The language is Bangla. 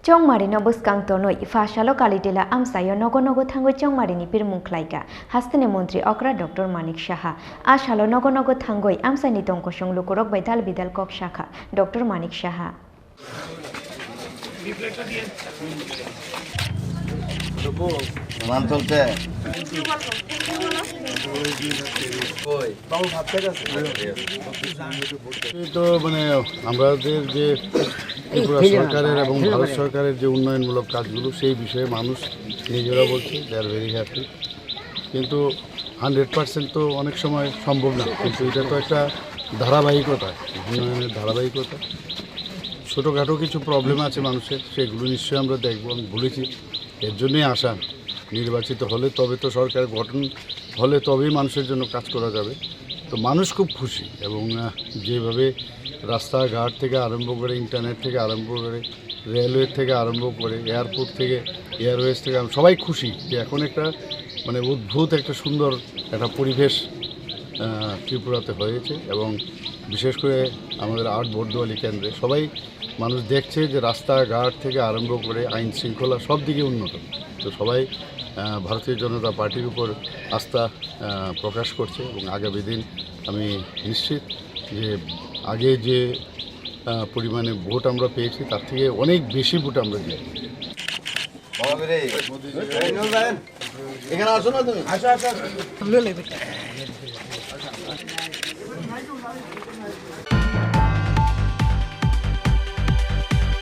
Chongmari no buskang tono ifashalo kalitila amsayo nogo thango Chongmari ni pirmung klaika hastane montri okra Dr. Manik Shaha ashalo nogo thangoi amsani tongko songlu korok baidal bidal kok shakha Dr. Manik Shaha তো মানে আমাদের যে ত্রিপুরা সরকারের এবং ভারত সরকারের যে উন্নয়নমূলক কাজগুলো সেই বিষয়ে মানুষ নিজেরা বলছে দে আর ভেরি হ্যাপি কিন্তু 100% তো অনেক সময় সম্ভব না কিন্তু এটা তো একটা ধারাবাহিকতা উন্নয়নের ধারাবাহিকতা ছোটোখাটো কিছু প্রবলেম আছে মানুষের সেগুলো নিশ্চয়ই আমরা দেখব আমি বলেছি এর জন্যই আসা নির্বাচিত হলে তবে তো সরকার গঠন হলে তবেই মানুষের জন্য কাজ করা যাবে তো মানুষ খুব খুশি এবং যেভাবে রাস্তাঘাট থেকে আরম্ভ করে ইন্টারনেট থেকে আরম্ভ করে রেলওয়ে থেকে আরম্ভ করে এয়ারপোর্ট থেকে এয়ারওয়েজ থেকে সবাই খুশি যে এখন একটা মানে অদ্ভুত একটা সুন্দর একটা পরিবেশ ত্রিপুরাতে হয়েছে এবং বিশেষ করে আমাদের আট বর্দোয়ালি কেন্দ্রে সবাই মানুষ দেখছে যে রাস্তাঘাট থেকে আরম্ভ করে আইন শৃঙ্খলা সব দিকে উন্নত তো সবাই ভারতীয় জনতা পার্টির উপর আস্থা প্রকাশ করছে এবং আগামী দিন আমি নিশ্চিত যে আগে যে পরিমাণে ভোট আমরা পেয়েছি তার থেকে অনেক বেশি ভোট আমরা দিই এখানে আসো না তুমি আসো